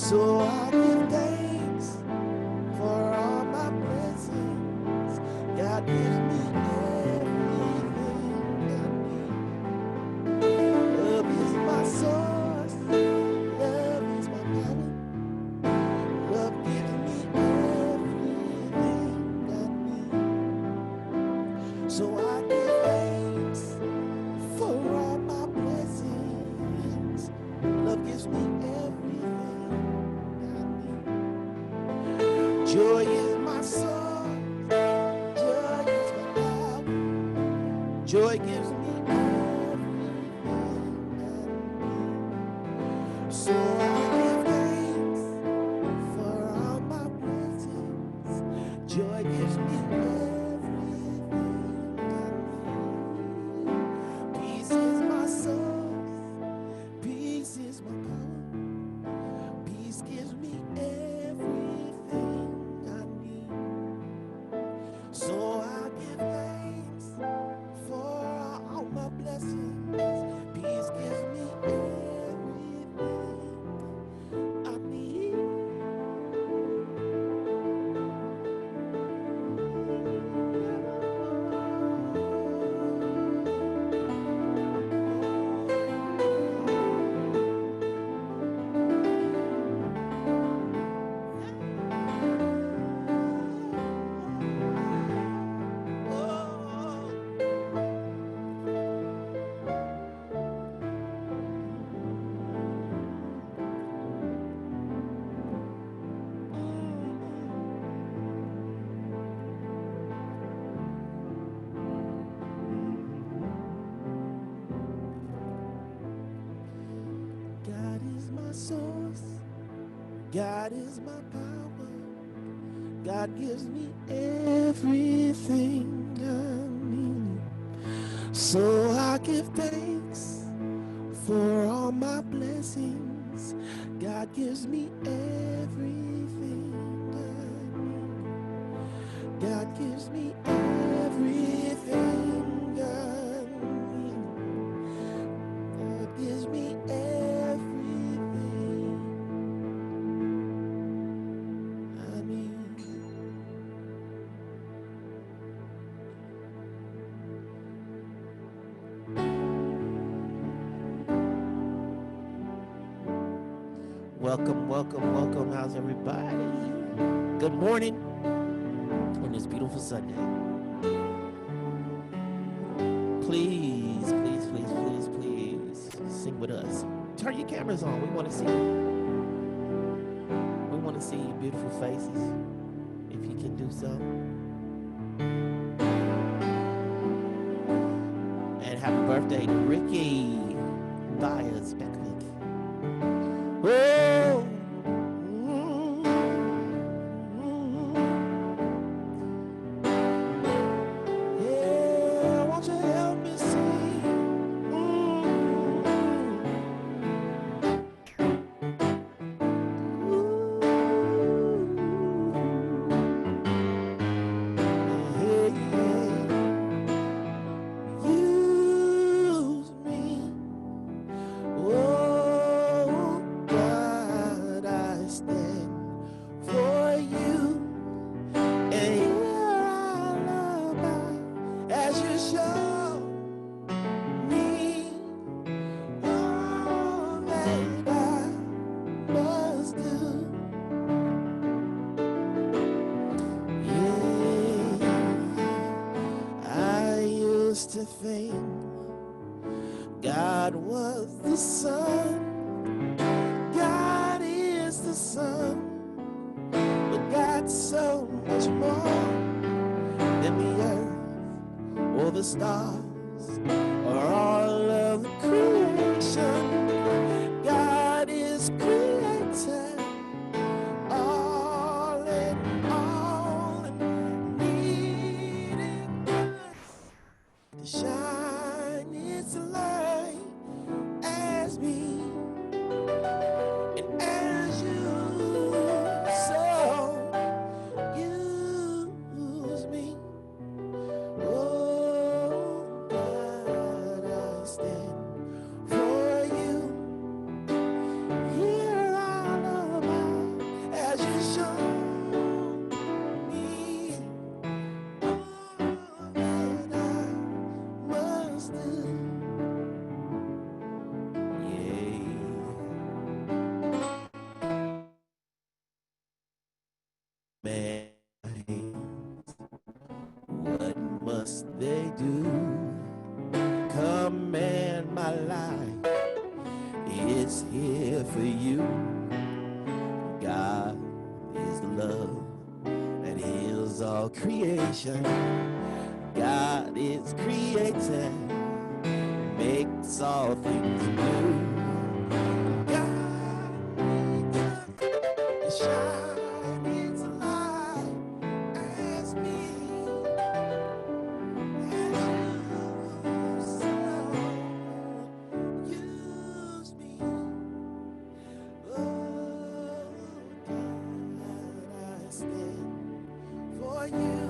So I give thanks for all my blessings. God gives me everything I need. Love is my source. Love is my power. Love gives me everything I need. So I give thanks for all my blessings. Love gives me everything I need. Joy is my source. Joy is my power. Joy gives me everything I need. So I give thanks for all my blessings. Joy gives me everything I need. Peace is my source. Peace is my power. Peace gives me everything I need. So I give thanks for all my blessings. Peace gives me everything I need. God is my source. God is my power. God gives me everything I need. So I give thanks for all my blessings. God gives me everything I need. God gives me everything I need. God gives me everything I need. Welcome, welcome, welcome. How's everybody? Good morning on this beautiful Sunday. Please, please, please, please, please sing with us. Turn your cameras on. We want to see you. We want to see your beautiful faces. If you can do so. And happy birthday to Ricky Byers Beckwick. Oh, yeah, won't you help me sing? Use me. Oh, God, I stand for you. And here I'll abide as you show me all that I must do. Yeah, I used to think God was the sun. God is the sun. But God's so much more than the earth or the stars or all of the creation. God is creator, all in all, and needing us to shine its light as me. And as you so use me, oh God, I stand for you. Here must they do? Command my life, it's here for you. God is love that heals all creation. God is creating, makes all things new. God is shine its light as me, as you use me. Oh, God, I stand for you,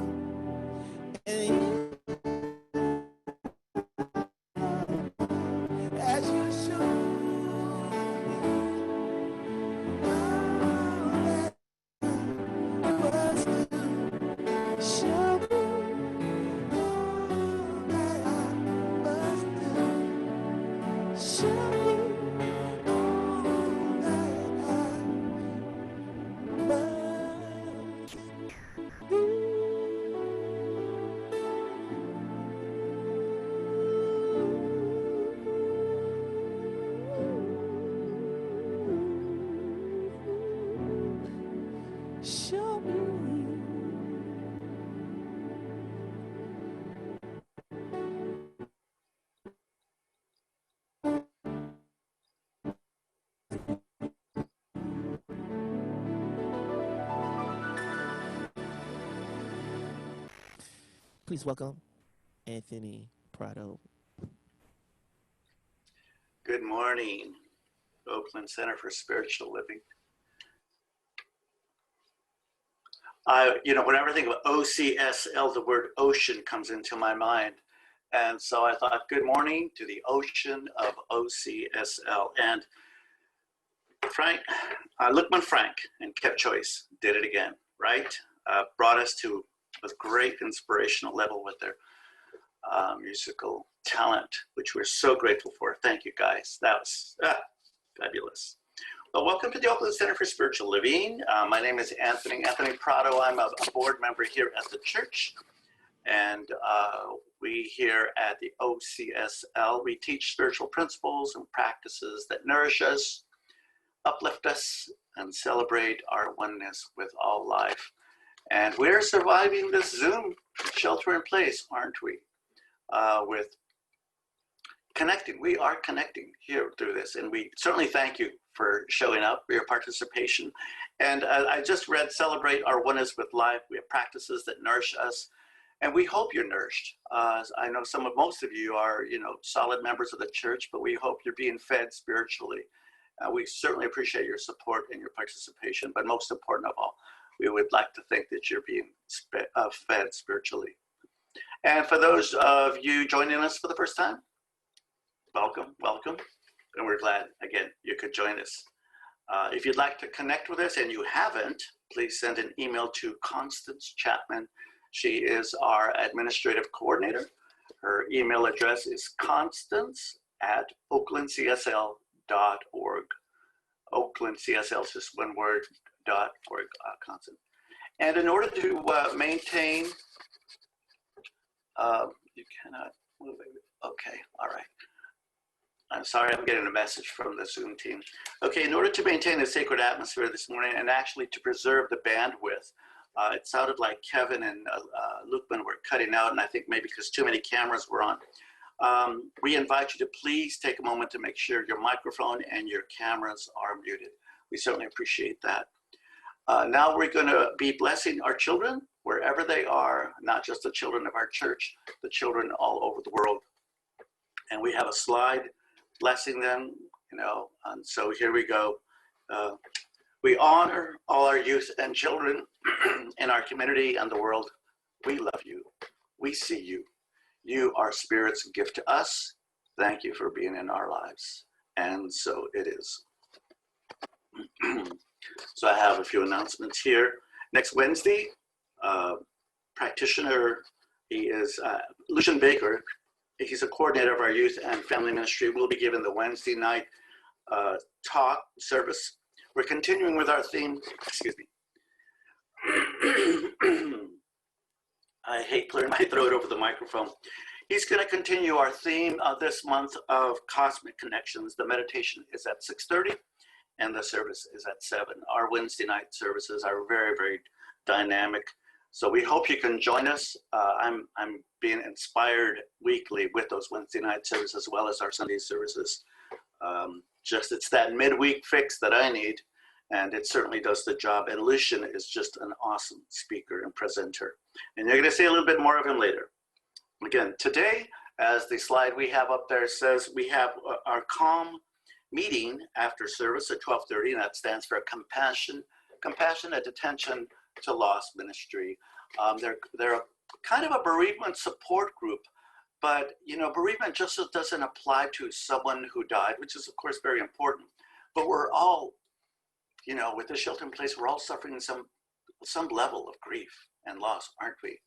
and as you show all that you must do, show me all that I must do, show me all that I must do. Show me. Please welcome Anthony Prado. Good morning, Oakland Center for Spiritual Living. Whenever I think of OCSL, the word ocean comes into my mind. And so I thought, good morning to the ocean of OCSL. And Lookman Frank and Kev Choice did it again, right? Brought us to a great inspirational level with their musical talent, which we're so grateful for. Thank you, guys. That was fabulous. Well, welcome to the Oakland Center for Spiritual Living. My name is Anthony Prado. I'm a board member here at the church. And we here at the OCSL, we teach spiritual principles and practices that nourish us, uplift us, and celebrate our oneness with all life. And we're surviving this Zoom shelter in place, aren't we? With connecting. We are connecting here through this, and we certainly thank you for showing up, for your participation. And I just read, celebrate our oneness with life. We have practices that nourish us, and we hope you're nourished. I know most of you are, solid members of the church, but we hope you're being fed spiritually. We certainly appreciate your support and your participation, but most important of all, we would like to think that you're being fed spiritually. And for those of you joining us for the first time, welcome. And we're glad, again, you could join us. If you'd like to connect with us and you haven't, please send an email to Constance Chapman. She is our administrative coordinator. Her email address is constance@oaklandcsl.org. OaklandCSL is just one word, .org, Constance. And in order to maintain, you cannot move it. Okay, all right. I'm sorry, I'm getting a message from the Zoom team. Okay, in order to maintain a sacred atmosphere this morning and actually to preserve the bandwidth, it sounded like Kevin and Lukeman were cutting out, and I think maybe because too many cameras were on. We invite you to please take a moment to make sure your microphone and your cameras are muted. We certainly appreciate that. Now we're going to be blessing our children wherever they are, not just the children of our church, the children all over the world. And we have a slide blessing them, and so here we go. We honor all our youth and children in our community and the world. We love you. We see you. You are Spirit's gift to us. Thank you for being in our lives. And so it is. So I have a few announcements here. Next Wednesday, practitioner, he is Lucian Baker. He's a coordinator of our youth and family ministry. We'll be giving the Wednesday night talk service. We're continuing with our theme, excuse me. I hate clearing my throat over the microphone. He's going to continue our theme this month of Cosmic Connections. The meditation is at 6:30 and the service is at 7. Our Wednesday night services are very, very dynamic. So we hope you can join us. I'm being inspired weekly with those Wednesday night services as well as our Sunday services. Just it's that midweek fix that I need, and it certainly does the job. And Lucian is just an awesome speaker and presenter. And you're going to see a little bit more of him later. Again, today, as the slide we have up there says, we have our calm meeting after service at 12:30, and that stands for Compassionate Attention to Lost Ministry. They're a kind of a bereavement support group, but you know, bereavement just doesn't apply to someone who died, which is of course very important. But we're all, you know, with the shelter in place, we're all suffering some level of grief and loss, aren't we?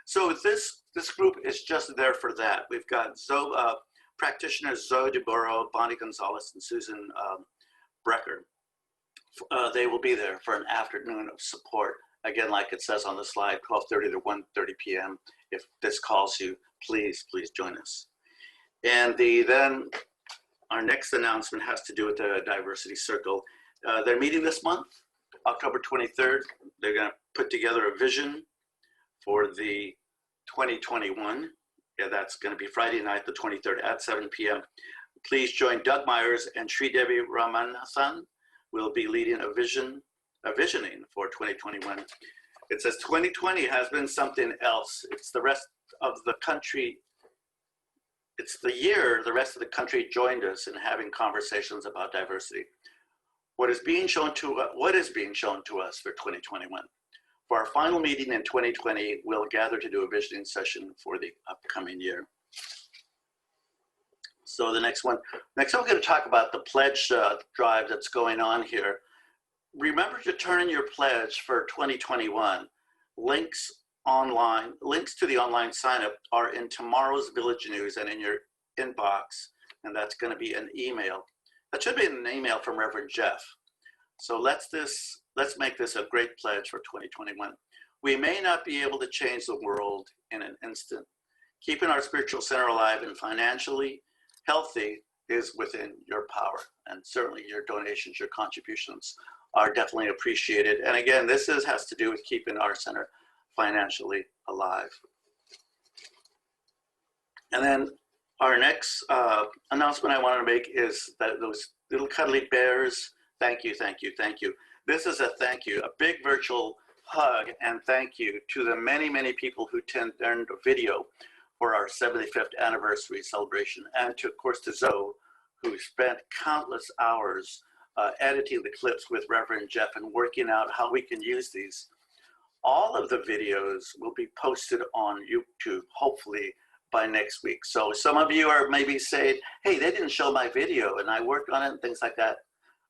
So this group is just there for that. We've got practitioners Zoe DeBorro, Bonnie Gonzalez, and Susan Brecker. They will be there for an afternoon of support. Again, like it says on the slide, 12:30 to 1:30 p.m. If this calls you, please join us. And then our next announcement has to do with the Diversity Circle. They're meeting this month, October 23rd. They're going to put together a vision for the 2021. Yeah, that's going to be Friday night, the 23rd at 7 p.m. Please join Doug Myers and Sri Devi Ramanathan. Will be leading a visioning for 2021. It says 2020 has been something else. It's the rest of the country. It's the year the rest of the country joined us in having conversations about diversity. What is being shown to us for 2021? For our final meeting in 2020, we'll gather to do a visioning session for the upcoming year. So the next one, we're going to talk about the pledge drive that's going on here. Remember to turn in your pledge for 2021. Links to the online sign up are in tomorrow's Village News and in your inbox, and that's going to be an email. That should be an email from Reverend Jeff. So let's make this a great pledge for 2021. We may not be able to change the world in an instant. Keeping our spiritual center alive and financially healthy is within your power. And certainly your donations, your contributions are definitely appreciated. And again, this has to do with keeping our center financially alive. And then our next announcement I want to make is that those little cuddly bears, thank you. This is a thank you, a big virtual hug and thank you to the many people who turned a video for our 75th anniversary celebration, and of course to Zoe, who spent countless hours editing the clips with Reverend Jeff and working out how we can use these. All of the videos will be posted on YouTube, hopefully by next week. So some of you are maybe saying, hey, they didn't show my video and I worked on it and things like that.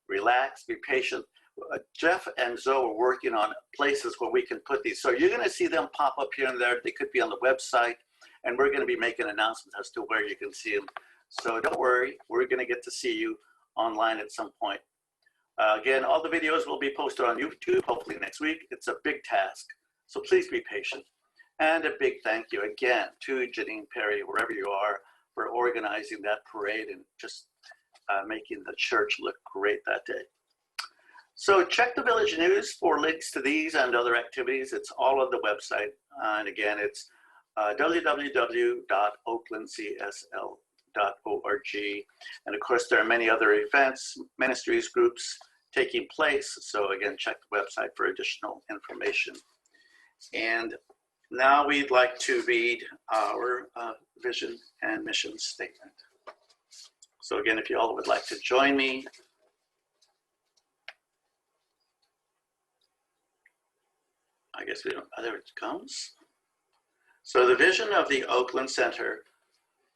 Relax, be patient. Jeff and Zoe are working on places where we can put these. So you're gonna see them pop up here and there. They could be on the website, and we're gonna be making announcements as to where you can see them. So don't worry, we're gonna get to see you online at some point. Again, all the videos will be posted on YouTube, hopefully next week. It's a big task, so please be patient. And a big thank you again to Janine Perry, wherever you are, for organizing that parade and just making the church look great that day. So check the Village News for links to these and other activities. It's all on the website. And again, it's www.oaklandcsl.org. And of course, there are many other events, ministries, groups taking place. So again, check the website for additional information. And now we'd like to read our vision and mission statement. So again, if you all would like to join me. I guess we don't, there it comes. So the vision of the Oakland Center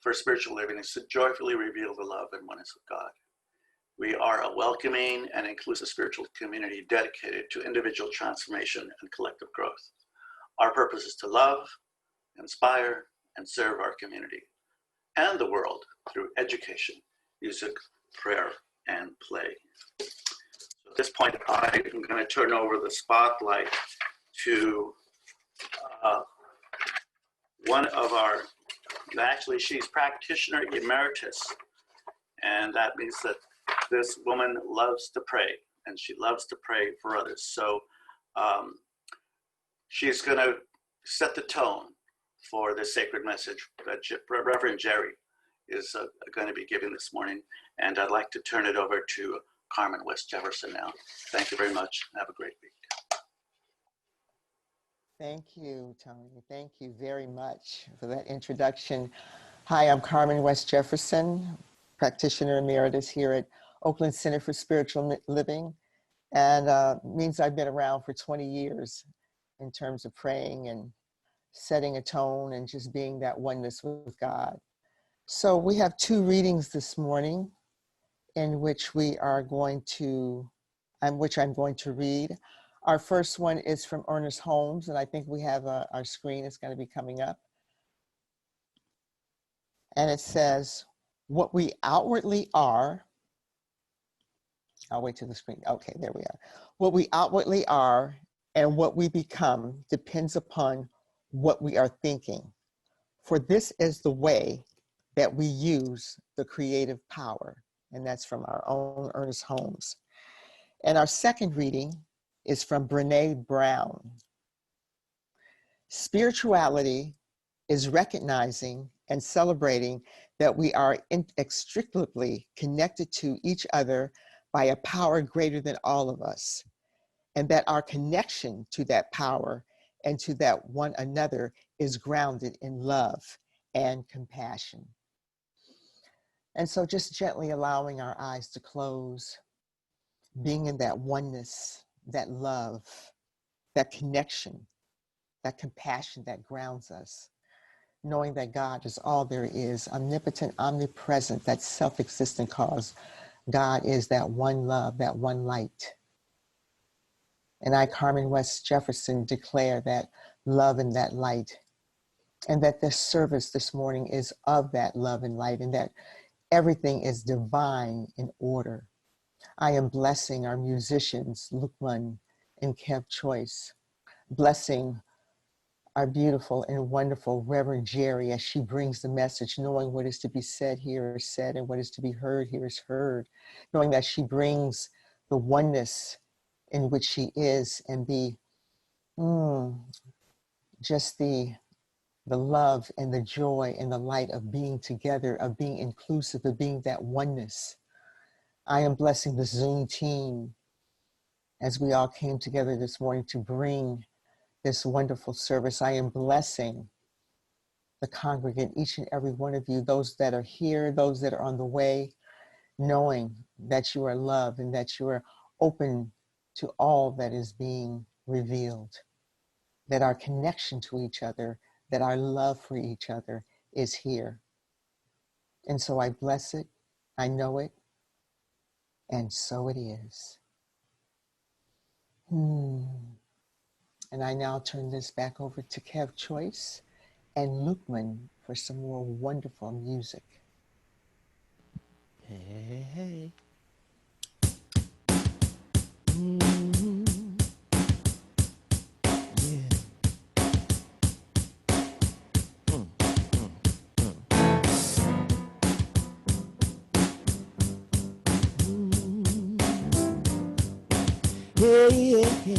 for Spiritual Living is to joyfully reveal the love and oneness of God. We are a welcoming and inclusive spiritual community dedicated to individual transformation and collective growth. Our purpose is to love, inspire, and serve our community and the world through education, music, prayer, and play. So at this point, I'm going to turn over the spotlight to one of our, actually she's practitioner emeritus. And that means that this woman loves to pray, and she loves to pray for others. So she's going to set the tone for the sacred message that Reverend Geri is going to be giving this morning. And I'd like to turn it over to Carmen West Jefferson now. Thank you very much. Have a great week. Thank you, Tony. Thank you very much for that introduction. Hi, I'm Carmen West Jefferson, practitioner emeritus here at Oakland Center for Spiritual Living. And means I've been around for 20 years in terms of praying and setting a tone and just being that oneness with God. So we have two readings this morning in which I'm going to read. Our first one is from Ernest Holmes, and I think we have our screen is going to be coming up. And it says, what we outwardly are, I'll wait till the screen, okay, there we are. What we outwardly are and what we become depends upon what we are thinking. For this is the way that we use the creative power. And that's from our own Ernest Holmes. And our second reading is from Brené Brown. Spirituality is recognizing and celebrating that we are inextricably connected to each other by a power greater than all of us, and that our connection to that power and to that one another is grounded in love and compassion. And so just gently allowing our eyes to close, being in that oneness, that love, that connection, that compassion that grounds us, knowing that God is all there is, omnipotent, omnipresent, that self-existent cause. God is that one love, that one light. And I, Carmen West Jefferson, declare that love and that light, and that this service this morning is of that love and light, and that everything is divine in order. I am blessing our musicians, Lukman and Kev Choice, blessing our beautiful and wonderful Reverend Geri as she brings the message, knowing what is to be said here is said and what is to be heard here is heard, knowing that she brings the oneness in which she is and just the love and the joy and the light of being together, of being inclusive, of being that oneness. I am blessing the Zoom team as we all came together this morning to bring this wonderful service. I am blessing the congregant, each and every one of you, those that are here, those that are on the way, knowing that you are loved and that you are open to all that is being revealed, that our connection to each other, that our love for each other is here. And so I bless it, I know it, and so it is. And I now turn this back over to Kev Choice and Lukman for some more wonderful music. Hey, hey. Yeah. Yeah, yeah, yeah.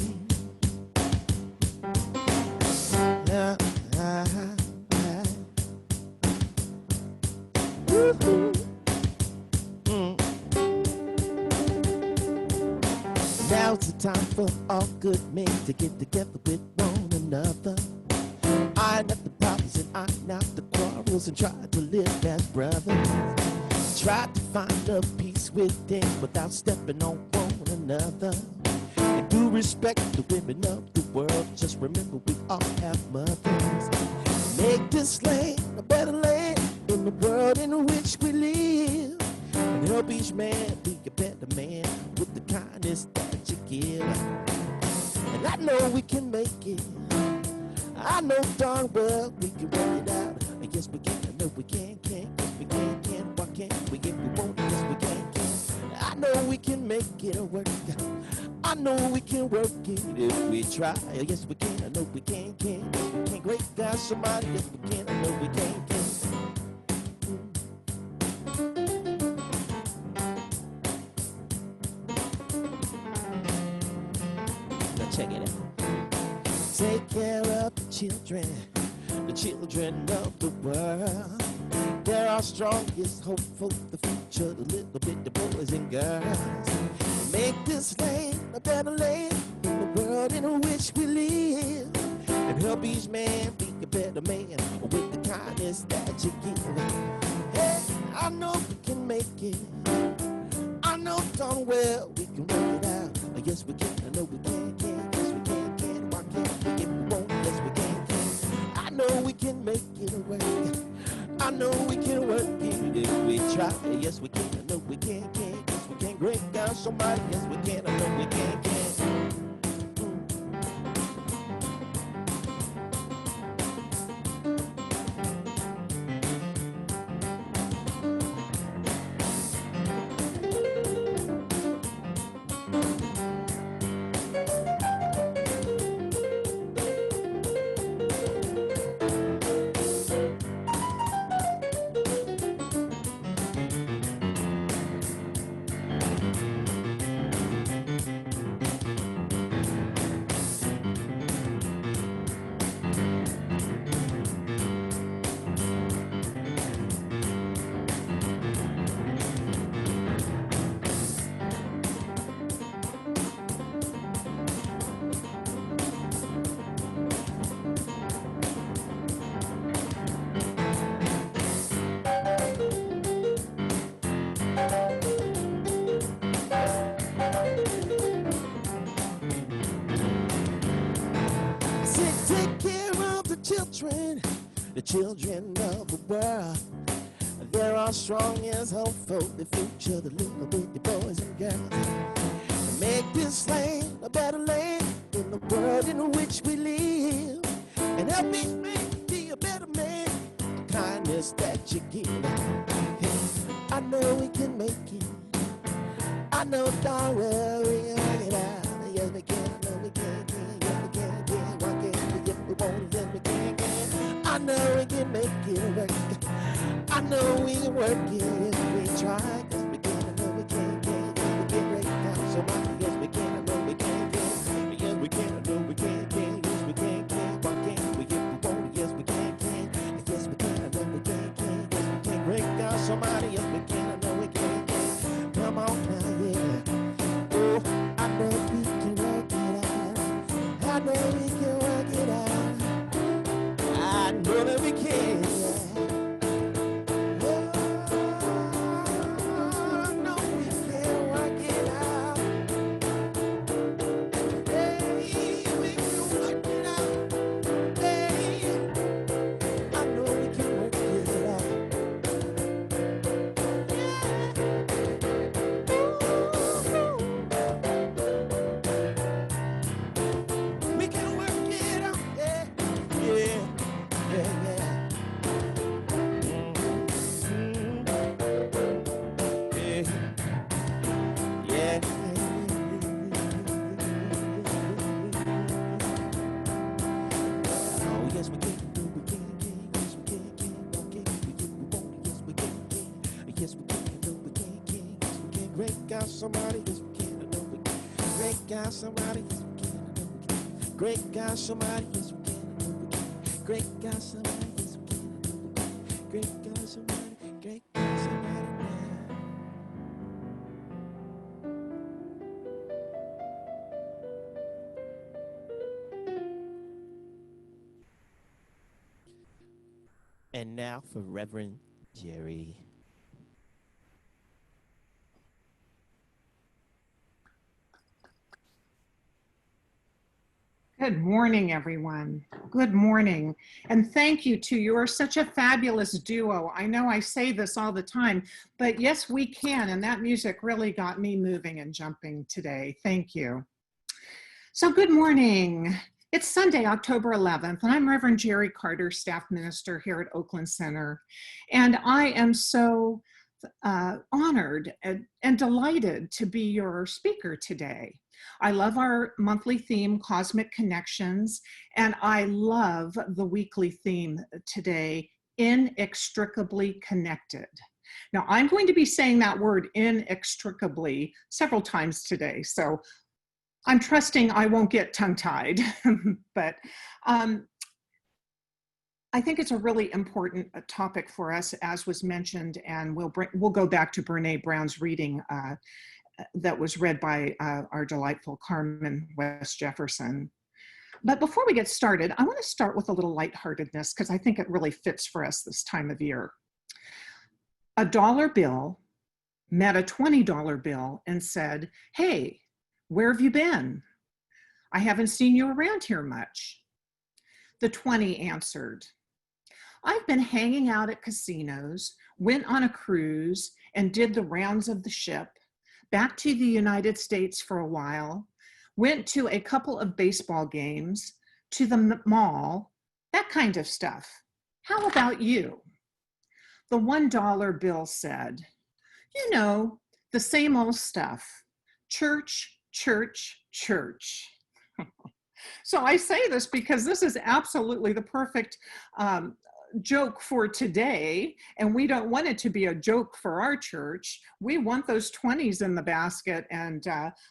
Now's the time for all good men to get together with one another. Iron out the problems and iron out the quarrels and try to live as brothers. Try to find a peace within without stepping on one another. And do respect the women of the world. Just remember we all have mothers. Make this land a better land in the world in which we live. And help each man be a better man with the kindness that you give. And I know we can make it. I know darn well we can work it out. Yes, we can. I know we can. Yes, we can. Why can't we? If we won't, yes, we can. I know we can make it work. I know we can work it if we try. Yes, we can. I know we can. Yes, we can. Great God, somebody. Yes, we can. I know we can. Now check it out. Take care of the children of the world. They're our strongest hope for the future, the little bit the boys and girls. Make this land a better land in the world in which we live. And help each man be a better man with the kindness that you give. Hey, I know we can make it. I know darn well we can work it out. Yes, we can. I know we can. Yes, we can. Why can't we if we won't? Yes, we can. I know we can make it work. I know we can work it if we try. Yes, we can. I know we can. Yes, we can. Great God, somebody. Yes, we can. I know we can. Take care of the children of the world. They're our strongest hope for the future, the little bitty boys and girls. Make this land a better land in the world in which we live. And help each man be a better man, the kindness that you give. Hey, I know we can make it. I know darn well we can work it out. Yes, we can. I know we can. Yes, we can. Why can't we if we want? Yes, we can. I know we can make it work. I know we can work it if we try. Yes, we can. I know we can. Yes, we can break down somebody. Yes, we can. I know we can. Yes, we can. I know we can. Yes, we can. Why can't we if we want? Yes, we can. Yes, we can. I know we can. Yes, we can break down somebody. Yes, we can. I know we can. Come on now, yeah. Oh, I know we can work it out. I know we can work it out. I know that we can. Oh, I know we can work it out. Hey, we can work it out. Hey, I know we can work it out. We can work it out. Yeah. Yeah. Oh, yes, we can. We can. Yes, we can. Okay, we can. We won't. Yes, we can. Yes, we can. No, we can. Yes, we can. Great God, somebody. Yes, we can. I know we can. Great God, somebody. Yes, we can. I know we can. Great God, somebody. Yes, we can. I know we can. Great God, somebody. Yes, we can. I know we can. Great God, somebody. Great God, somebody. And now for Reverend Geri. Good morning, everyone. Good morning. And thank you to you're such a fabulous duo. I know I say this all the time, but yes, we can. And that music really got me moving and jumping today. Thank you. So good morning. It's Sunday, October 11th, and I'm Reverend Geri Carder, staff minister here at Oakland Center. And I am so honored and delighted to be your speaker today. I love our monthly theme, Cosmic Connections, and I love the weekly theme today, Inextricably Connected. Now, I'm going to be saying that word inextricably several times today, so I'm trusting I won't get tongue-tied, but I think it's a really important topic for us, as was mentioned, and we'll go back to Brene Brown's reading that was read by our delightful Carmen West Jefferson. But before we get started, I want to start with a little lightheartedness because I think it really fits for us this time of year. A dollar bill met a $20 bill and said, "Hey, where have you been? I haven't seen you around here much." The 20 answered, "I've been hanging out at casinos, went on a cruise, and did the rounds of the ship, back to the United States for a while, went to a couple of baseball games, to the mall, that kind of stuff. How about you?" The $1 bill said, "You know, the same old stuff. Church, church, church." So I say this because this is absolutely the perfect joke for today, and we don't want it to be a joke for our church. We want those 20s in the basket, and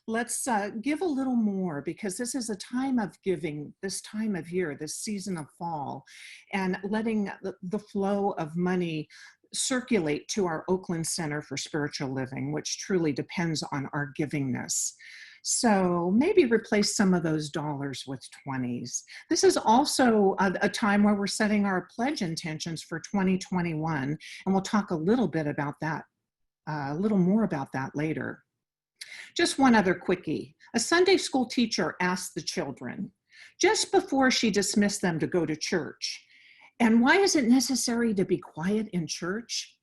let's give a little more, because this is a time of giving, this time of year, this season of fall, and letting the flow of money circulate to our Oakland Center for Spiritual Living, which truly depends on our givingness. So maybe replace some of those dollars with 20s. This is also a time where we're setting our pledge intentions for 2021, and we'll talk a little bit about that, a little more about that later. Just one other quickie. A Sunday school teacher asked the children, just before she dismissed them to go to church, "And why is it necessary to be quiet in church?"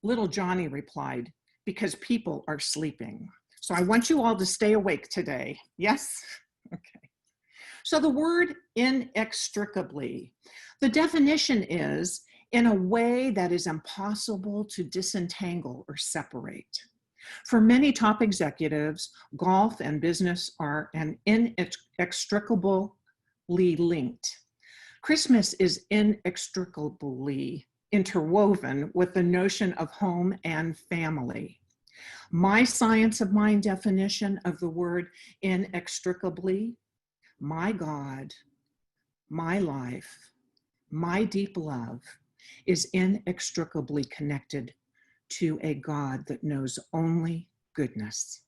Little Johnny replied, "Because people are sleeping." So I want you all to stay awake today. Yes? Okay. So the word inextricably, the definition is in a way that is impossible to disentangle or separate. For many top executives, golf and business are inextricably linked. Christmas is inextricably interwoven with the notion of home and family. My science of mind definition of the word inextricably: my God, my life, my deep love is inextricably connected to a God that knows only goodness.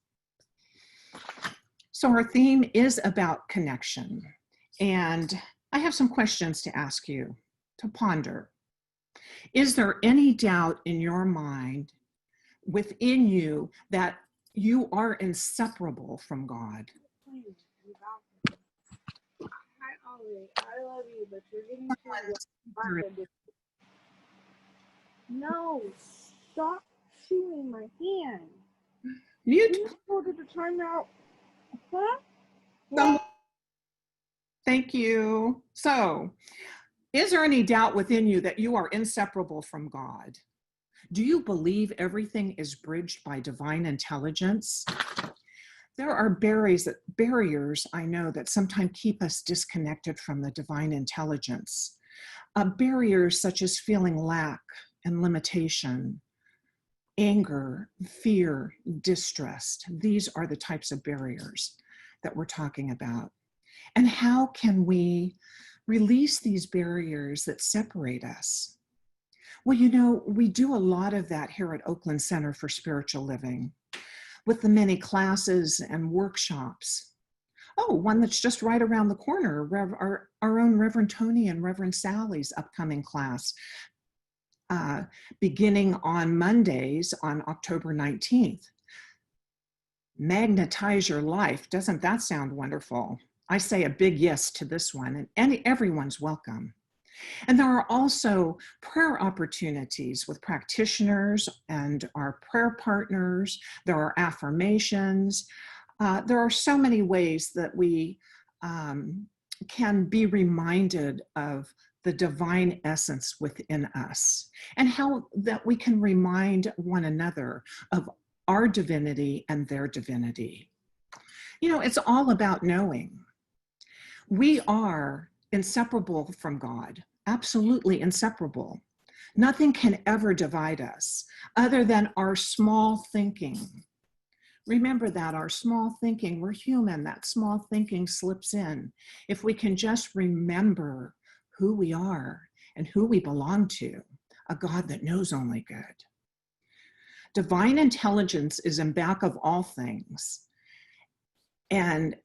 So our theme is about connection, and I have some questions to ask you to ponder. Is there any doubt in your mind, within you, that you are inseparable from God? Hi, Ollie. I love you, but you're getting too. No, stop chewing my hand. Mute. You told her to turn out. Huh? Thank you. So, is there any doubt within you that you are inseparable from God? Do you believe everything is bridged by divine intelligence? There are barriers, I know, that sometimes keep us disconnected from the divine intelligence. Barriers such as feeling lack and limitation, anger, fear, distrust. These are the types of barriers that we're talking about. And how can we release these barriers that separate us? Well, you know, we do a lot of that here at Oakland Center for Spiritual Living with the many classes and workshops. Oh, one that's just right around the corner, our own Reverend Tony and Reverend Sally's upcoming class, beginning on Mondays on October 19th. Magnetize your life. Doesn't that sound wonderful? I say a big yes to this one, and everyone's welcome. And there are also prayer opportunities with practitioners and our prayer partners. There are affirmations. There are so many ways that we can be reminded of the divine essence within us, and how that we can remind one another of our divinity and their divinity. You know, it's all about knowing. We are inseparable from God, absolutely inseparable. Nothing can ever divide us other than our small thinking. Remember that our small thinking, we're human, that small thinking slips in. If we can just remember who we are and who we belong to, a God that knows only good. Divine intelligence is in back of all things. And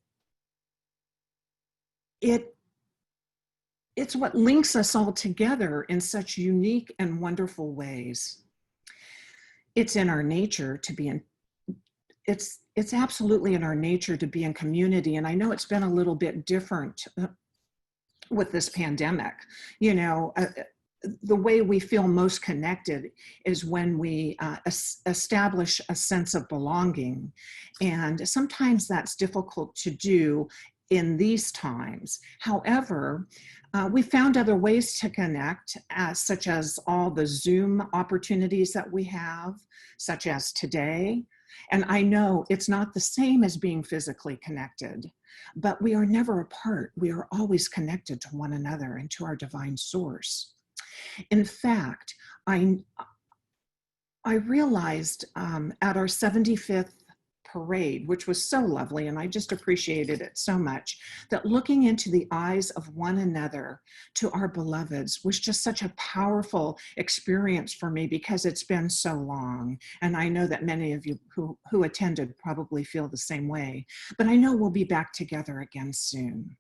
it's what links us all together in such unique and wonderful ways. It's in our nature to be in, it's absolutely in our nature to be in community. And I know it's been a little bit different with this pandemic. You know, the way we feel most connected is when we establish a sense of belonging. And sometimes that's difficult to do in these times. However, we found other ways to connect, such as all the Zoom opportunities that we have, such as today. And I know it's not the same as being physically connected, but we are never apart. We are always connected to one another and to our divine source. In fact, I realized at our 75th parade, which was so lovely, and I just appreciated it so much, that looking into the eyes of one another to our beloveds was just such a powerful experience for me, because it's been so long. And I know that many of you who attended probably feel the same way, but I know we'll be back together again soon.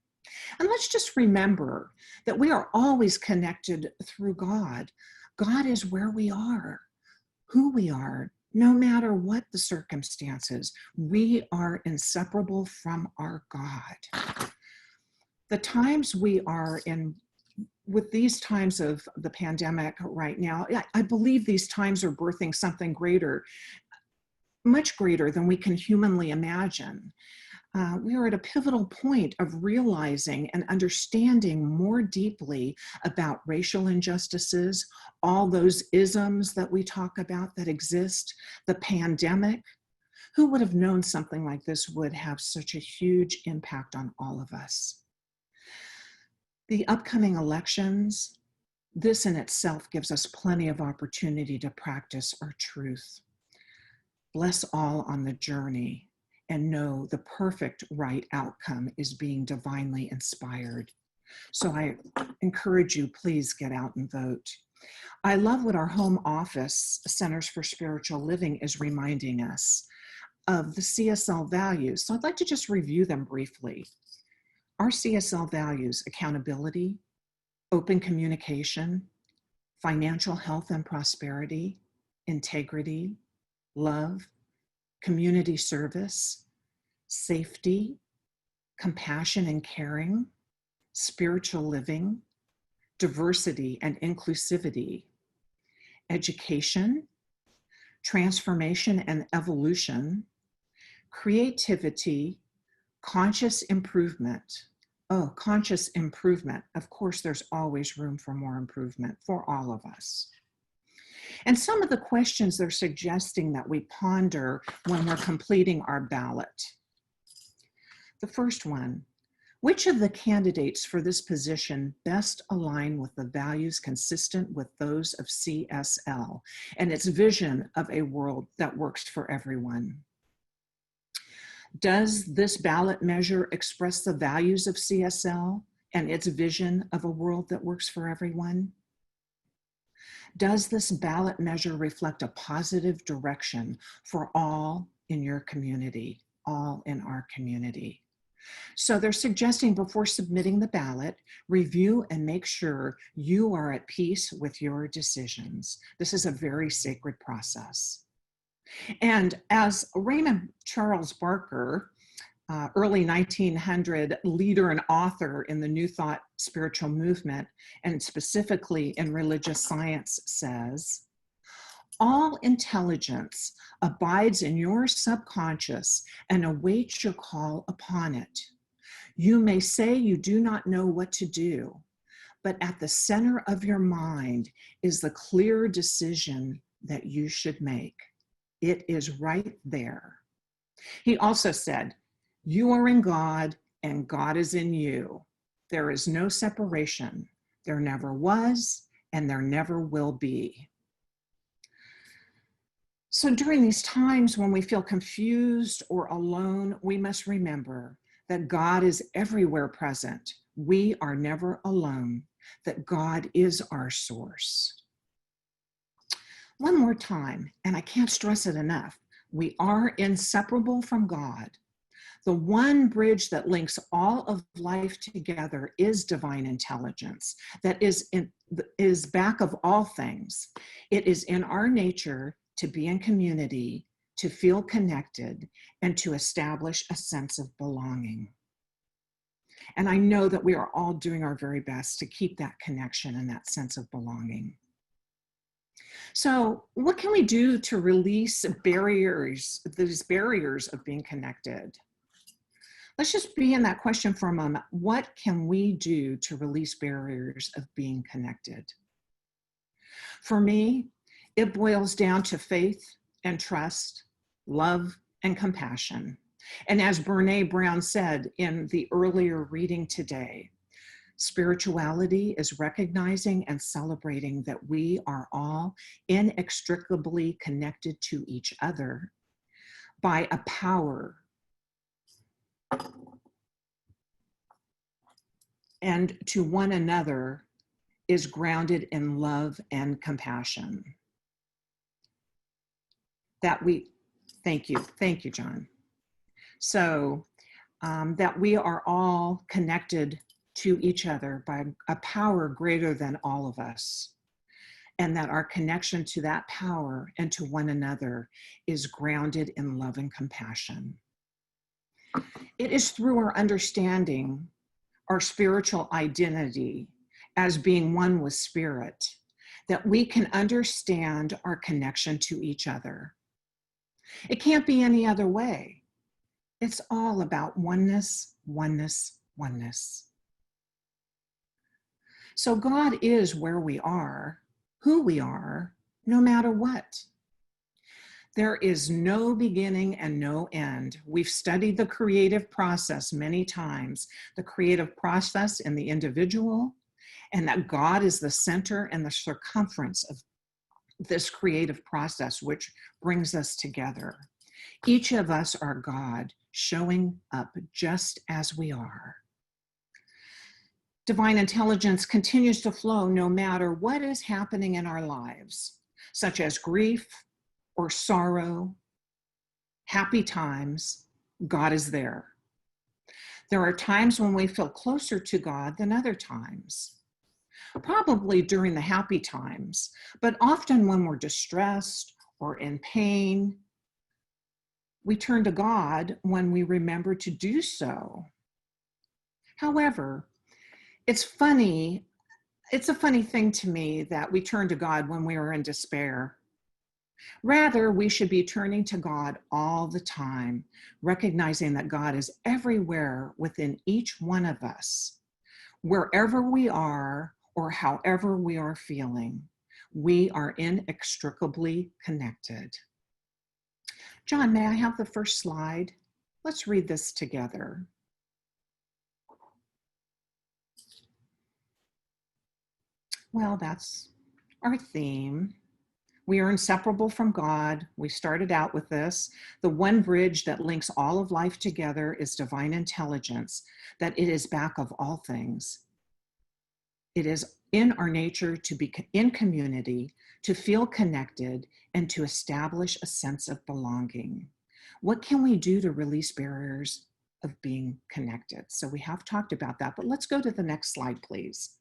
And let's just remember that we are always connected through God. God is where we are, who we are, no matter what the circumstances. We are inseparable from our God. The times we are in, with these times of the pandemic right now, I believe these times are birthing something greater, much greater than we can humanly imagine. We are at a pivotal point of realizing and understanding more deeply about racial injustices, all those isms that we talk about that exist, the pandemic. Who would have known something like this would have such a huge impact on all of us? The upcoming elections, this in itself gives us plenty of opportunity to practice our truth. Bless all on the journey, and know the perfect right outcome is being divinely inspired. So I encourage you, please get out and vote. I love what our home office, Centers for Spiritual Living, is reminding us of the CSL values. So I'd like to just review them briefly. Our CSL values: accountability, open communication, financial health and prosperity, integrity, love, community service, safety, compassion and caring, spiritual living, diversity and inclusivity, education, transformation and evolution, creativity, conscious improvement. Oh, conscious improvement. Of course, there's always room for more improvement for all of us. And some of the questions they're suggesting that we ponder when we're completing our ballot. The first one: which of the candidates for this position best align with the values consistent with those of CSL and its vision of a world that works for everyone? Does this ballot measure express the values of CSL and its vision of a world that works for everyone? Does this ballot measure reflect a positive direction for all in your community, all in our community? So they're suggesting, before submitting the ballot, review and make sure you are at peace with your decisions. This is a very sacred process. And as Raymond Charles Barker, early 1900 leader and author in the New Thought spiritual movement, and specifically in religious science, says, all intelligence abides in your subconscious and awaits your call upon it. You may say you do not know what to do, but at the center of your mind is the clear decision that you should make. It is right there. He also said, You are in God and God is in you. There is no separation. There never was and there never will be. So during these times when we feel confused or alone, we must remember that God is everywhere present. We are never alone, that God is our source. One more time, and I can't stress it enough, we are inseparable from God. The one bridge that links all of life together is divine intelligence that is back of all things. It is in our nature to be in community, to feel connected, and to establish a sense of belonging. And I know that we are all doing our very best to keep that connection and that sense of belonging. So what can we do to release barriers, these barriers of being connected? Let's just be in that question for a moment. What can we do to release barriers of being connected? For me, it boils down to faith and trust, love and compassion. And as Brene Brown said in the earlier reading today, spirituality is recognizing and celebrating that we are all inextricably connected to each other by a power and to one another is grounded in love and compassion. Thank you, John. So that we are all connected to each other by a power greater than all of us, and that our connection to that power and to one another is grounded in love and compassion. It is through our understanding our spiritual identity as being one with spirit that we can understand our connection to each other. It can't be any other way. It's all about oneness, oneness, oneness. So God is where we are, who we are, no matter what. There is no beginning and no end. We've studied the creative process many times, the creative process in the individual, and that God is the center and the circumference of this creative process, which brings us together. Each of us are God, showing up just as we are. Divine intelligence continues to flow no matter what is happening in our lives, such as grief or sorrow, happy times. God is there. There are times when we feel closer to God than other times, probably during the happy times, but often when we're distressed or in pain, we turn to God when we remember to do so. However, it's a funny thing to me that we turn to God when we are in despair. Rather, we should be turning to God all the time, recognizing that God is everywhere within each one of us. Wherever we are or however we are feeling, we are inextricably connected. John, may I have the first slide? Let's read this together. Well, that's our theme. We are inseparable from God. We started out with this. The one bridge that links all of life together is divine intelligence, that it is back of all things. It is in our nature to be in community, to feel connected, and to establish a sense of belonging. What can we do to release barriers of being connected? So we have talked about that, but let's go to the next slide, please.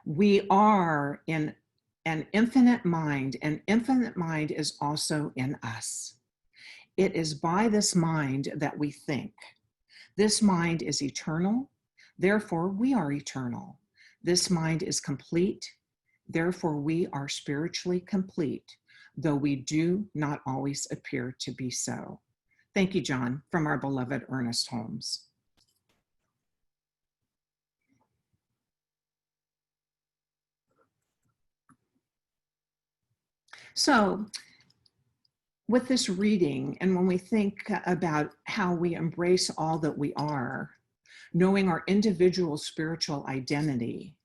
We are in an infinite mind, and infinite mind is also in us. It is by this mind that we think. This mind is eternal, therefore we are eternal. This mind is complete, therefore we are spiritually complete, though we do not always appear to be so. Thank you, John, from our beloved Ernest Holmes. So with this reading, and when we think about how we embrace all that we are, knowing our individual spiritual identity,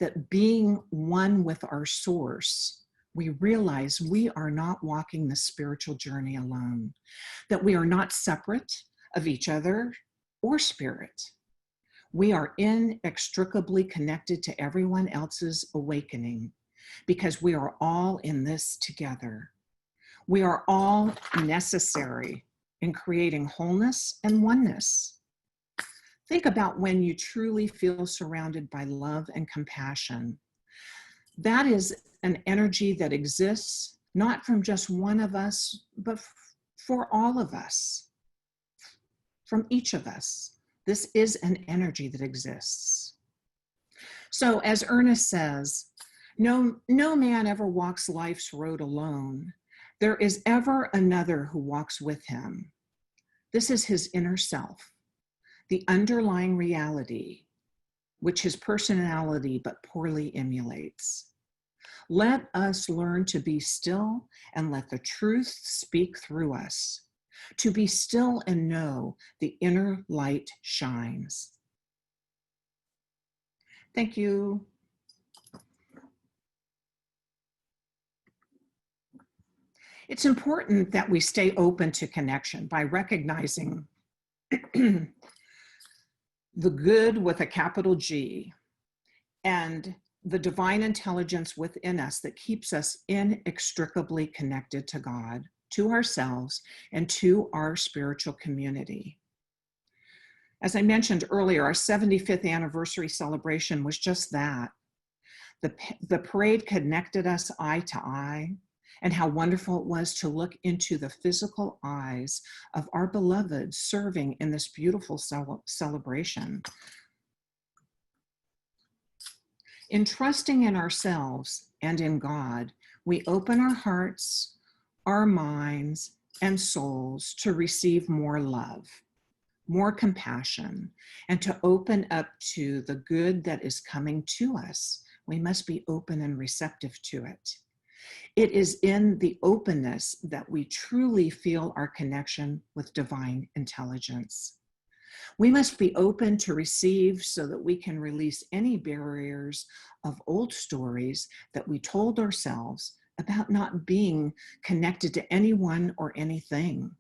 that being one with our source, we realize we are not walking the spiritual journey alone, that we are not separate of each other or spirit. We are inextricably connected to everyone else's awakening because we are all in this together. We are all necessary in creating wholeness and oneness. Think about when you truly feel surrounded by love and compassion. That is an energy that exists not from just one of us, but for all of us, from each of us. This is an energy that exists. So as Ernest says, no man ever walks life's road alone. There is ever another who walks with him. This is his inner self, the underlying reality, which his personality but poorly emulates. Let us learn to be still and let the truth speak through us. To be still and know the inner light shines. Thank you. It's important that we stay open to connection by recognizing the good with a capital G and the divine intelligence within us that keeps us inextricably connected to God, to ourselves, and to our spiritual community. As I mentioned earlier, our 75th anniversary celebration was just that. The parade connected us eye to eye, and how wonderful it was to look into the physical eyes of our beloved serving in this beautiful celebration. In trusting in ourselves and in God, we open our hearts, our minds, and souls to receive more love, more compassion, and to open up to the good that is coming to us. We must be open and receptive to it. It is in the openness that we truly feel our connection with divine intelligence. We must be open to receive so that we can release any barriers of old stories that we told ourselves about not being connected to anyone or anything.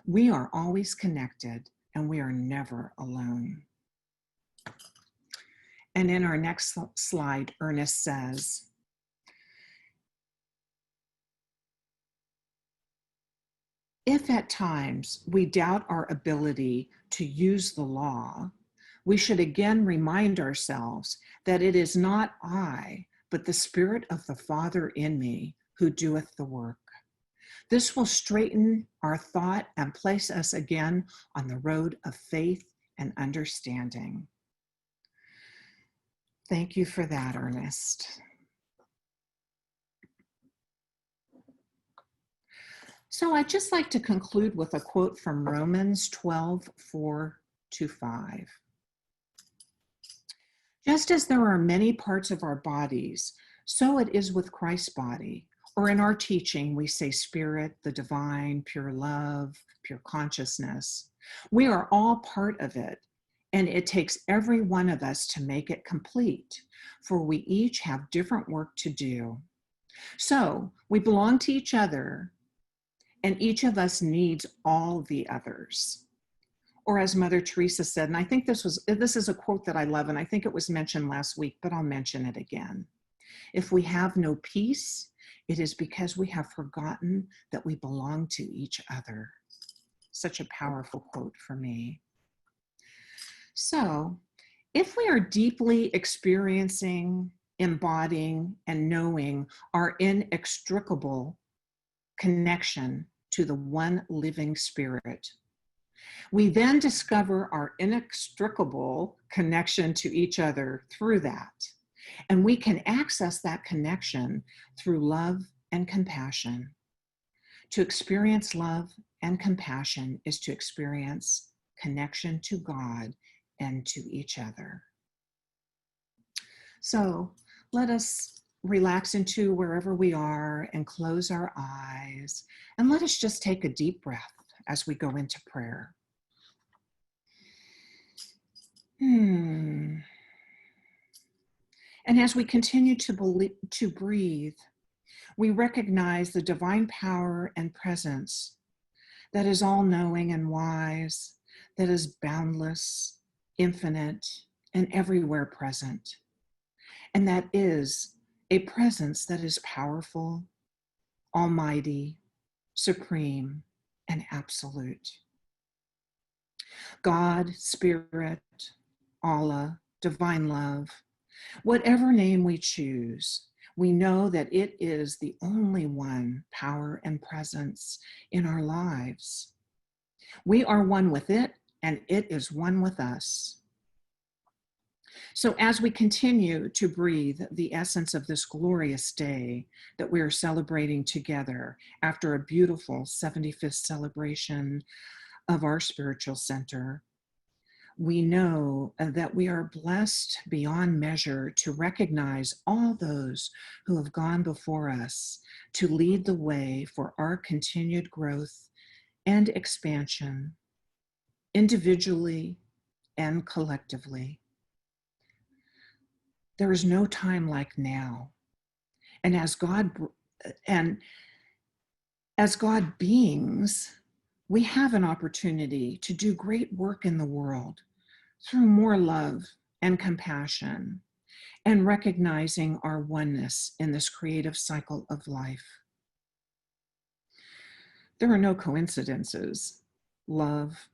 We are always connected and we are never alone. And in our next slide, Ernest says, if at times we doubt our ability to use the law, we should again remind ourselves that it is not I, but the Spirit of the Father in me who doeth the work. This will straighten our thought and place us again on the road of faith and understanding. Thank you for that, Ernest. So I'd just like to conclude with a quote from Romans 12:4-5. Just as there are many parts of our bodies, so it is with Christ's body. Or in our teaching, we say spirit, the divine, pure love, pure consciousness. We are all part of it, and it takes every one of us to make it complete, for we each have different work to do. So we belong to each other, and each of us needs all the others. Or as Mother Teresa said, and I think this is a quote that I love, and I think it was mentioned last week, but I'll mention it again. If we have no peace, it is because we have forgotten that we belong to each other. Such a powerful quote for me. So, if we are deeply experiencing, embodying, and knowing our inextricable connection to the one living spirit, we then discover our inextricable connection to each other through that. And we can access that connection through love and compassion. To experience love and compassion is to experience connection to God and to each other. So let us relax into wherever we are and close our eyes. And let us just take a deep breath as we go into prayer. And as we continue to breathe, we recognize the divine power and presence that is all-knowing and wise, that is boundless, infinite, and everywhere present. And that is a presence that is powerful, almighty, supreme, and absolute. God, Spirit, Allah, divine love, whatever name we choose, we know that it is the only one power and presence in our lives. We are one with it, and it is one with us. So as we continue to breathe the essence of this glorious day that we are celebrating together after a beautiful 75th celebration of our spiritual center, we know that we are blessed beyond measure to recognize all those who have gone before us to lead the way for our continued growth and expansion, individually and collectively. There is no time like now. And as God beings, we have an opportunity to do great work in the world through more love and compassion and recognizing our oneness in this creative cycle of life. There are no coincidences. Love,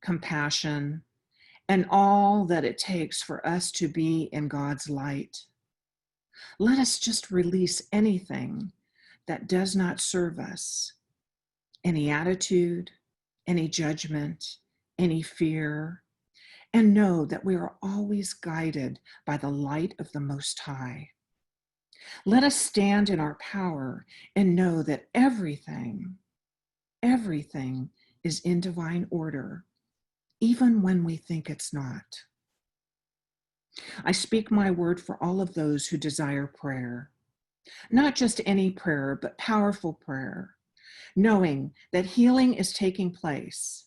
compassion, and all that it takes for us to be in God's light. Let us just release anything that does not serve us, any attitude, any judgment, any fear, and know that we are always guided by the light of the Most High. Let us stand in our power and know that everything is in divine order, even when we think it's not. I speak my word for all of those who desire prayer, not just any prayer, but powerful prayer, knowing that healing is taking place.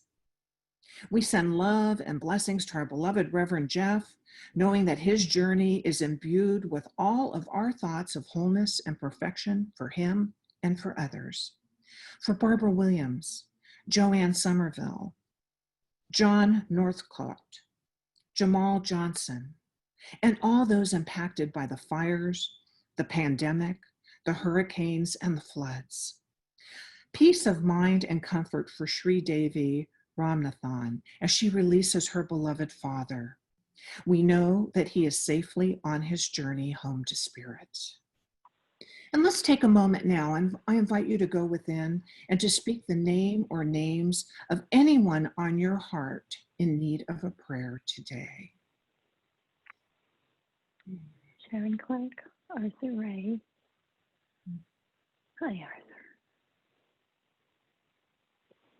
We send love and blessings to our beloved Reverend Jeff, knowing that his journey is imbued with all of our thoughts of wholeness and perfection for him and for others. For Barbara Williams, Joanne Somerville, John Northcott, Jamal Johnson, and all those impacted by the fires, the pandemic, the hurricanes, and the floods. Peace of mind and comfort for Sri Devi Ramnathan as she releases her beloved father. We know that he is safely on his journey home to spirit. And let's take a moment now, and I invite you to go within and to speak the name or names of anyone on your heart in need of a prayer today. Sharon Clark, Arthur Ray. Hi, Arthur.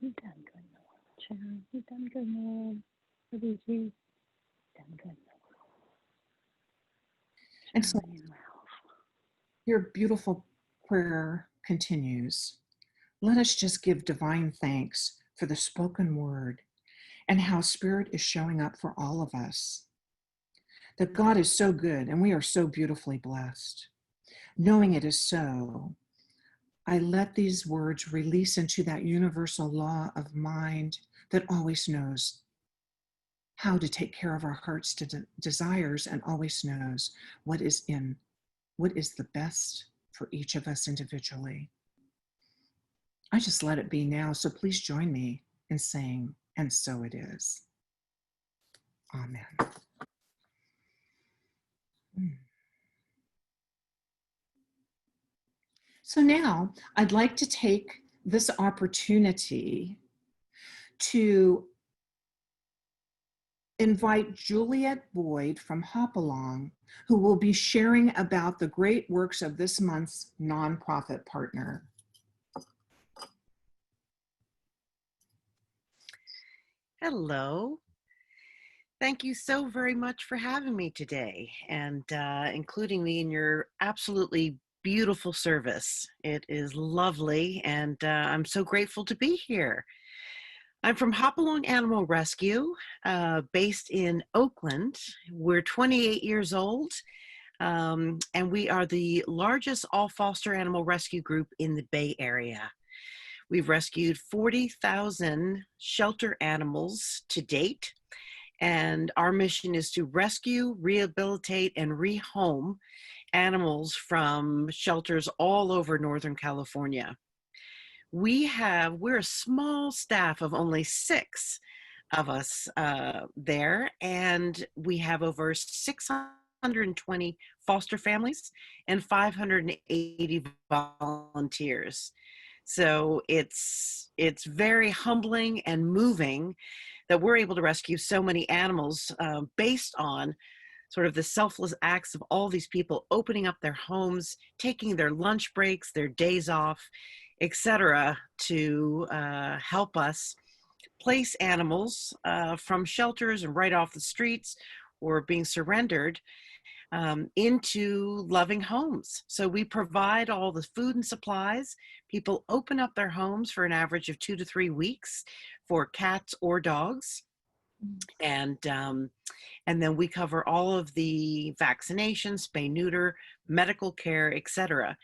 You've done good in the world, Sharon. You've done good in the world. You've done good in the world. And so Sharon, your beautiful prayer continues. Let us just give divine thanks for the spoken word and how Spirit is showing up for all of us. That God is so good and we are so beautifully blessed. Knowing it is so, I let these words release into that universal law of mind that always knows how to take care of our heart's desires and always knows what is the best for each of us individually. I just let it be now, so please join me in saying, and so it is. Amen. So now I'd like to take this opportunity to invite Juliet Boyd from Hopalong, who will be sharing about the great works of this month's nonprofit partner. Hello. Thank you so very much for having me today and including me in your absolutely beautiful service. It is lovely, and I'm so grateful to be here. I'm from Hopalong Animal Rescue, based in Oakland. We're 28 years old, and we are the largest all foster animal rescue group in the Bay Area. We've rescued 40,000 shelter animals to date, and our mission is to rescue, rehabilitate, and rehome animals from shelters all over Northern California. We're a small staff of only 6 of us there, and we have over 620 foster families and 580 volunteers. So it's very humbling and moving that we're able to rescue so many animals based on sort of the selfless acts of all these people opening up their homes, taking their lunch breaks, their days off, etc., to help us place animals from shelters and right off the streets or being surrendered into loving homes. So we provide all the food and supplies. People open up their homes for an average of 2 to 3 weeks for cats or dogs. And then we cover all of the vaccinations, spay, neuter, medical care, etc.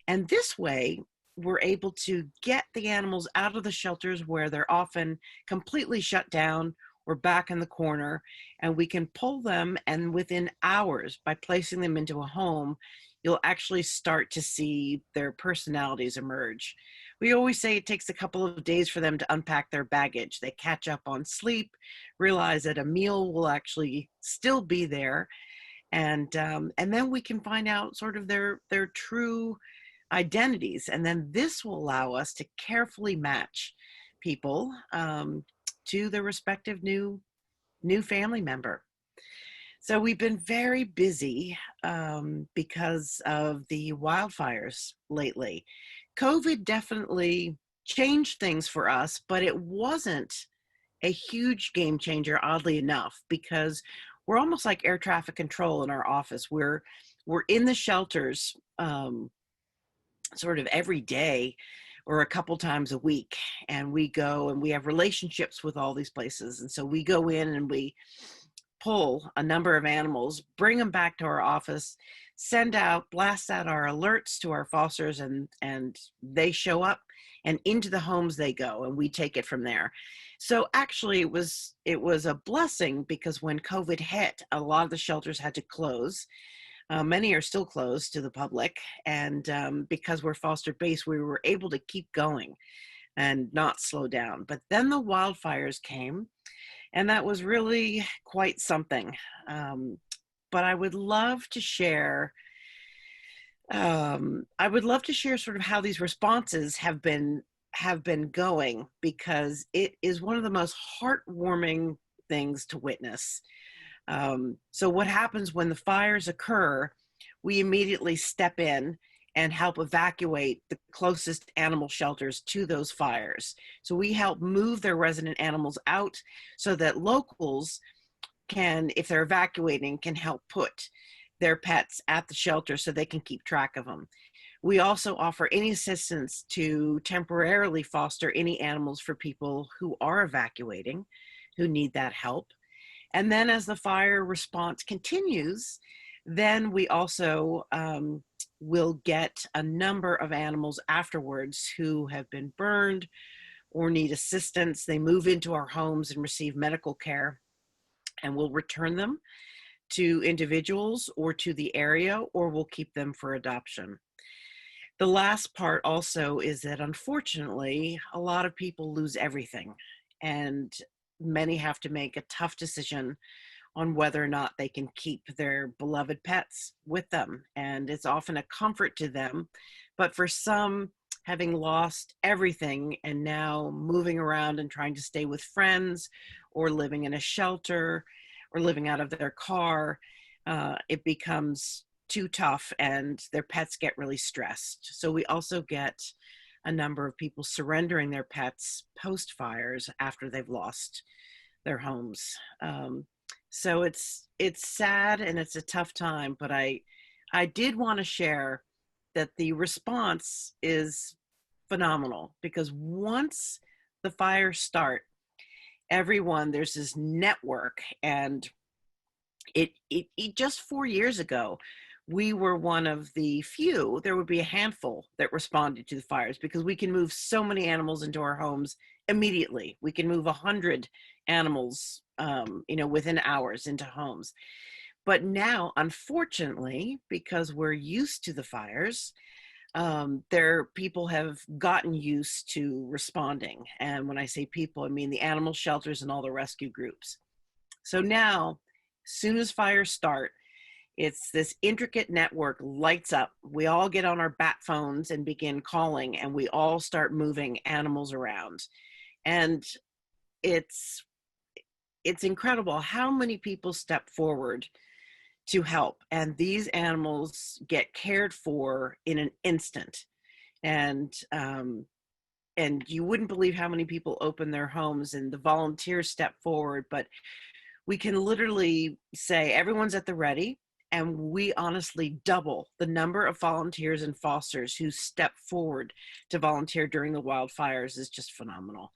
And this way, we're able to get the animals out of the shelters where they're often completely shut down or back in the corner, and we can pull them, and within hours, by placing them into a home, you'll actually start to see their personalities emerge. We always say it takes a couple of days for them to unpack their baggage. They catch up on sleep, realize that a meal will actually still be there, and then we can find out sort of their true identities, and then this will allow us to carefully match people to their respective new family member. So we've been very busy because of the wildfires lately. COVID definitely changed things for us, but it wasn't a huge game changer, oddly enough, because we're almost like air traffic control in our office. We're in the shelters sort of every day or a couple times a week, and we go and we have relationships with all these places, and so we go in and we pull a number of animals, bring them back to our office, blast out our alerts to our fosters, and they show up, and into the homes they go, and we take it from there. So actually it was a blessing, because when COVID hit, a lot of the shelters had to close. Many are still closed to the public, and because we're foster based, we were able to keep going and not slow down. But then the wildfires came, and that was really quite something. But I would love to share. Sort of how these responses have been going, because it is one of the most heartwarming things to witness. So what happens when the fires occur, we immediately step in and help evacuate the closest animal shelters to those fires. So we help move their resident animals out so that locals can, if they're evacuating, can help put their pets at the shelter so they can keep track of them. We also offer any assistance to temporarily foster any animals for people who are evacuating, who need that help. And then as the fire response continues, then we also will get a number of animals afterwards who have been burned or need assistance. They move into our homes and receive medical care, and we'll return them to individuals or to the area, or we'll keep them for adoption. The last part also is that, unfortunately, a lot of people lose everything, and many have to make a tough decision on whether or not they can keep their beloved pets with them. And it's often a comfort to them. But for some, having lost everything and now moving around and trying to stay with friends, or living in a shelter, or living out of their car, it becomes too tough, and their pets get really stressed. So we also get a number of people surrendering their pets post fires after they've lost their homes. So it's sad and it's a tough time, but I did want to share that the response is phenomenal, because once the fires start, everyone, there's this network. And it just 4 years ago, we were one of the few, there would be a handful that responded to the fires, because we can move so many animals into our homes immediately. We can move 100 animals, within hours into homes. But now, unfortunately, because we're used to the fires, people have gotten used to responding. And when I say people, I mean the animal shelters and all the rescue groups. So now, soon as fires start, it's this intricate network lights up. We all get on our bat phones and begin calling, and we all start moving animals around. And it's incredible how many people step forward to help, and these animals get cared for in an instant. And you wouldn't believe how many people open their homes and the volunteers step forward. But we can literally say everyone's at the ready, and we honestly double the number of volunteers and fosters who step forward to volunteer during the wildfires is just phenomenal.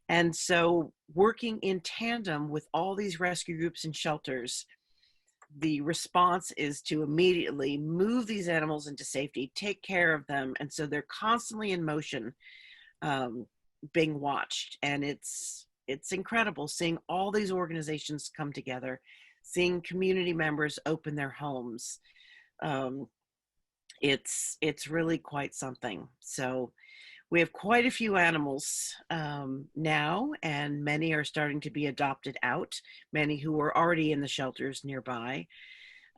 And so, working in tandem with all these rescue groups and shelters, the response is to immediately move these animals into safety, take care of them. And so they're constantly in motion, being watched. And it's incredible seeing all these organizations come together, seeing community members open their homes. It's really quite something. So we have quite a few animals now, and many are starting to be adopted out, many who were already in the shelters nearby.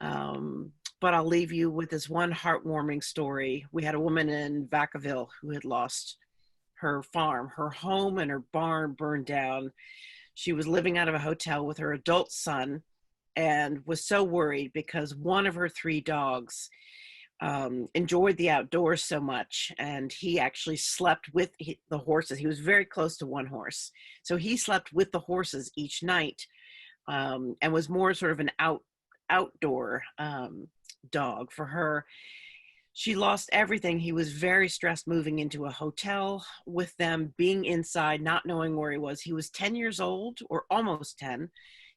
But I'll leave you with this one heartwarming story. We had a woman in Vacaville who had lost her farm, her home and her barn burned down. She was living out of a hotel with her adult son and was so worried because one of her 3 dogs enjoyed the outdoors so much, and he actually slept with the horses. He was very close to one horse, so he slept with the horses each night, and was more sort of an outdoor dog for her. She lost everything. He was very stressed moving into a hotel with them, being inside, not knowing where he was. He was 10 years old, or almost 10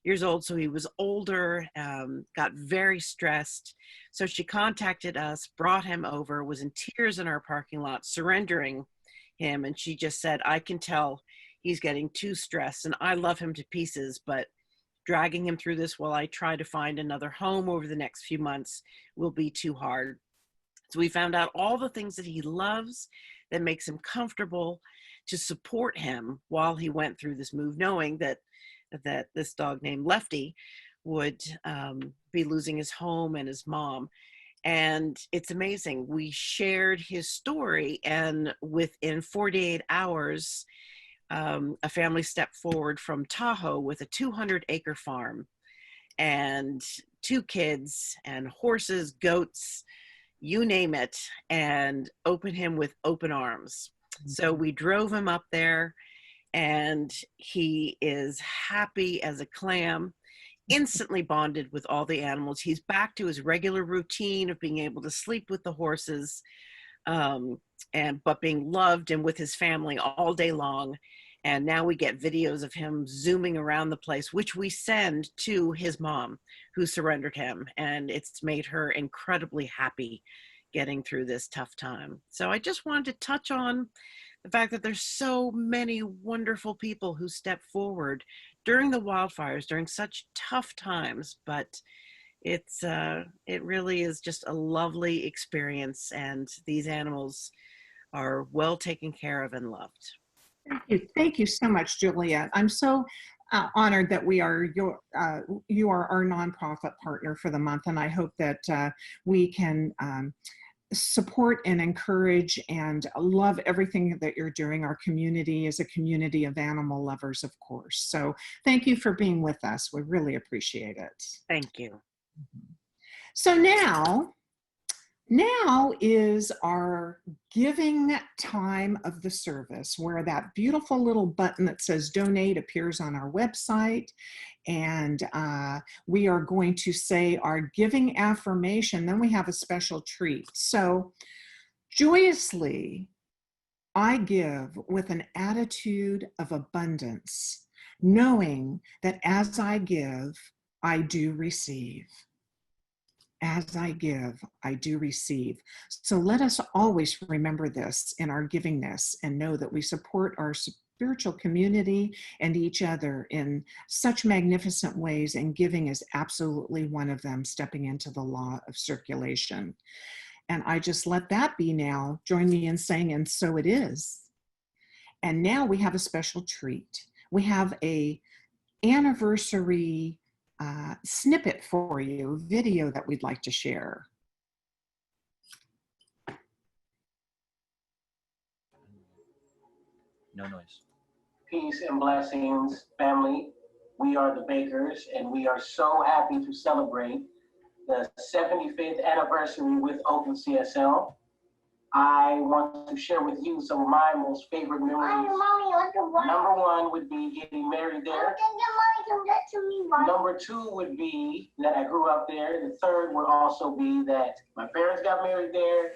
years old, so he was older, got very stressed. So she contacted us, brought him over, was in tears in our parking lot, surrendering him. And she just said, I can tell he's getting too stressed, and I love him to pieces, but dragging him through this while I try to find another home over the next few months will be too hard. So we found out all the things that he loves that makes him comfortable to support him while he went through this move, knowing that this dog named Lefty would be losing his home and his mom. And it's amazing. We shared his story, and within 48 hours, a family stepped forward from Tahoe with a 200-acre farm and 2 kids and horses, goats, you name it, and opened him with open arms. So we drove him up there, and he is happy as a clam, instantly bonded with all the animals. He's back to his regular routine of being able to sleep with the horses, but being loved and with his family all day long. And now we get videos of him zooming around the place, which we send to his mom, who surrendered him. And it's made her incredibly happy getting through this tough time. So I just wanted to touch on the fact that there's so many wonderful people who step forward during the wildfires, during such tough times. But it really is just a lovely experience, and these animals are well taken care of and loved. Thank you so much, Juliet. I'm so honored that you are our nonprofit partner for the month, and I hope that we can support and encourage and love everything that you're doing. Our community is a community of animal lovers, of course. So thank you for being with us. We really appreciate it. Thank you. So now Now is our giving time of the service, where that beautiful little button that says donate appears on our website. And we are going to say our giving affirmation. Then we have a special treat. So, joyously, I give with an attitude of abundance, knowing that as I give, I do receive. As I give, I do receive. So let us always remember this in our givingness and know that we support our spiritual community and each other in such magnificent ways, and giving is absolutely one of them, stepping into the law of circulation. And I just let that be now. Join me in saying, and so it is. And now we have a special treat. We have a anniversary snippet for you, video that we'd like to share. No noise. Peace and blessings, family. We are the Bakers, and we are so happy to celebrate the 75th anniversary with Open CSL. I want to share with you some of my most favorite memories. Number one would be getting married there. Number two would be that I grew up there. The third would also be that my parents got married there,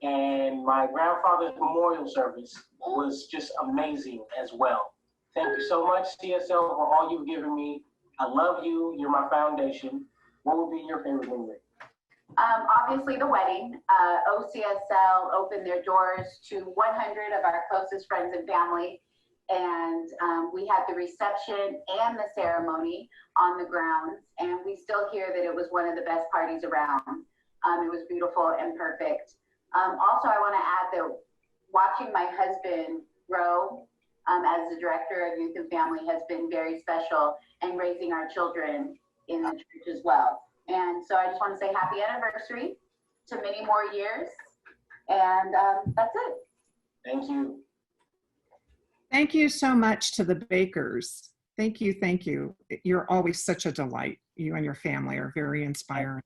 and my grandfather's memorial service was just amazing as well. Thank you so much, CSL, for all you've given me. I love you. You're my foundation. What would be your favorite memory? Obviously the wedding. OCSL opened their doors to 100 of our closest friends and family. And we had the reception and the ceremony on the grounds. And we still hear that it was one of the best parties around. It was beautiful and perfect. Also, I want to add that watching my husband grow as the director of youth and family has been very special, and raising our children in the church as well. And so I just want to say happy anniversary to many more years. And that's it. Thank you. Thank you so much to the Bakers. Thank you, thank you. You're always such a delight. You and your family are very inspiring.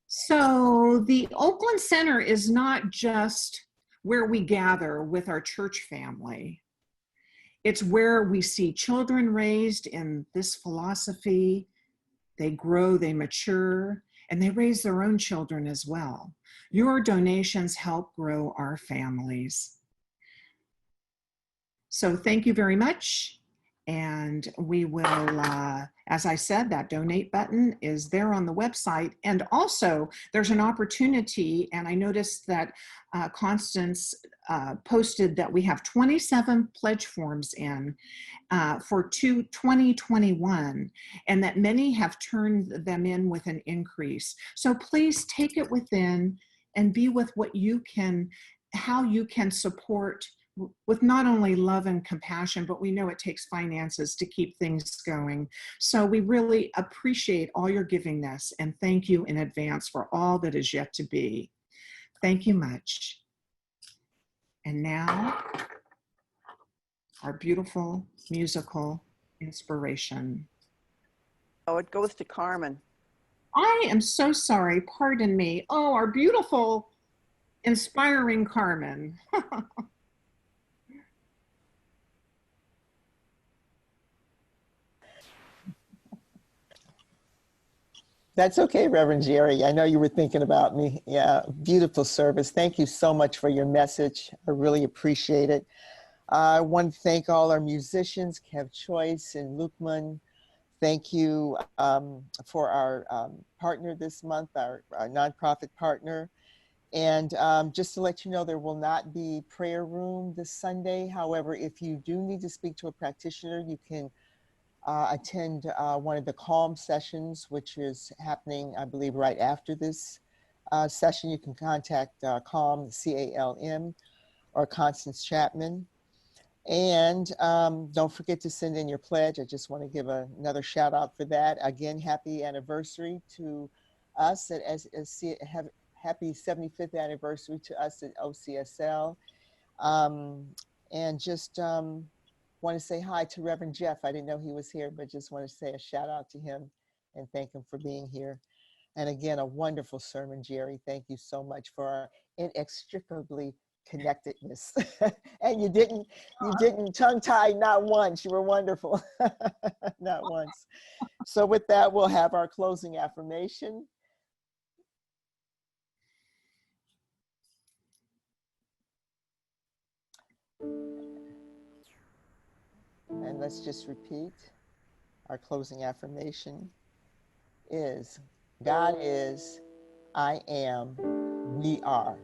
So the Oakland Center is not just where we gather with our church family. It's where we see children raised in this philosophy. They grow, they mature, and they raise their own children as well. Your donations help grow our families. So thank you very much. And we will, as I said, that donate button is there on the website. And also there's an opportunity, and I noticed that Constance posted that we have 27 pledge forms in for 2021, and that many have turned them in with an increase. So please take it within and be with what you can, how you can support with not only love and compassion, but we know it takes finances to keep things going. So we really appreciate all your givingness, and thank you in advance for all that is yet to be. Thank you much. And now, our beautiful musical inspiration. Oh, it goes to Carmen. I am so sorry, pardon me. Oh, our beautiful, inspiring Carmen. That's okay, Reverend Geri. I know you were thinking about me. Yeah, beautiful service. Thank you so much for your message. I really appreciate it. I want to thank all our musicians, Kev Choice and Lukman. Thank you for our partner this month, our nonprofit partner. And just to let you know, there will not be prayer room this Sunday. However, if you do need to speak to a practitioner, you can attend one of the Calm sessions, which is happening, I believe, right after this session. You can contact Calm, C-A-L-M, or Constance Chapman. And don't forget to send in your pledge. I just want to give another shout out for that. Again, happy anniversary to us happy 75th anniversary to us at OCSL. And just want to say hi to Reverend Jeff. I didn't know he was here, but just want to say a shout out to him and thank him for being here. And again, a wonderful sermon, Jerry. Thank you so much for our inextricably connectedness. And you didn't tongue tie not once. You were wonderful. Not once. So with that, we'll have our closing affirmation. And let's just repeat. Our closing affirmation is, God is, I am, we are.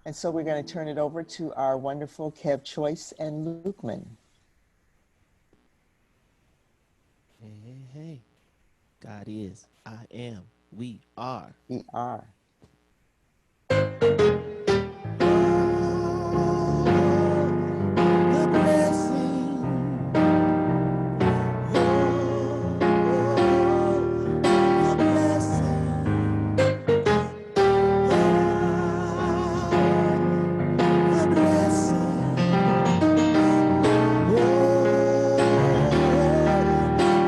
And so we're going to turn it over to our wonderful Kev Choice and Lukeman. Hey. God is, I am, we are. We are. The blessing. The blessing. The blessing.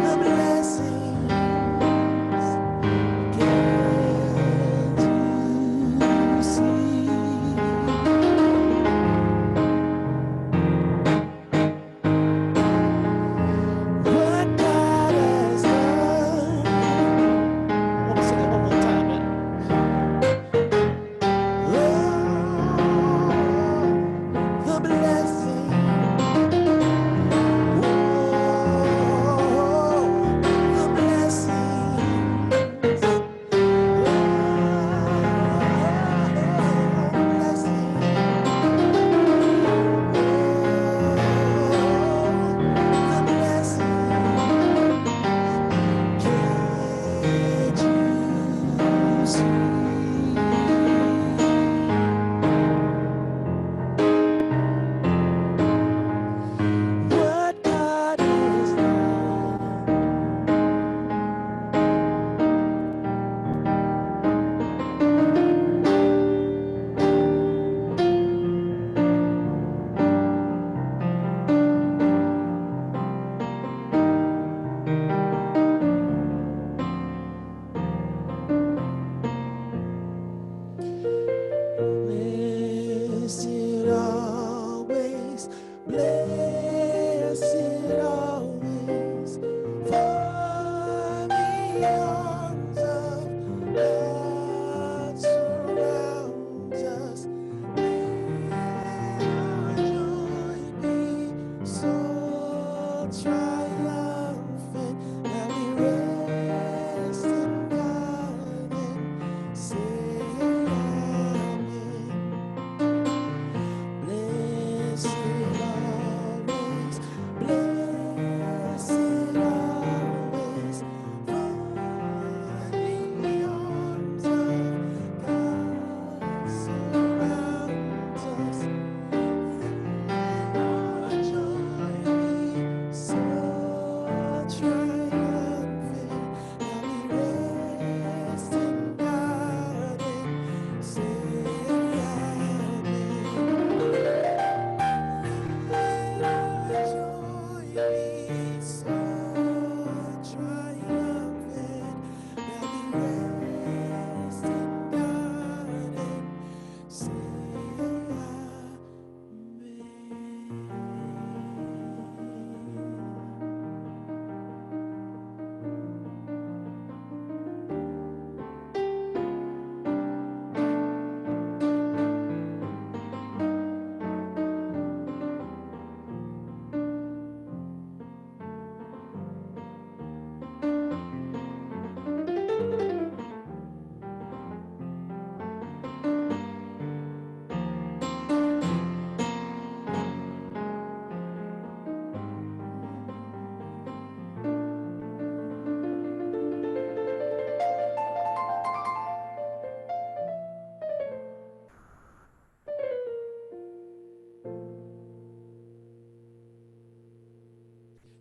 The blessings. Can't you see? What God has done. I want to sing it one more time, man. Oh, the blessing. Oh, the blessings. What God has done. Blessed always, blessed always, for the arms of God surrounds us. May our joy be so triumphant that we rest in God and say amen. Blessed always, blessed always, finding the arms of God surrounds us. Our joy be so triumphant that we rest in God and say amen. Let our joy be so triumphant that we rest in God and say amen.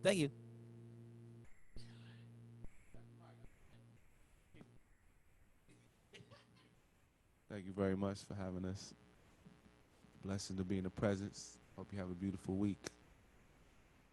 Thank you. Thank you very much for having us. Blessing to be in the presence Hope you have a beautiful week.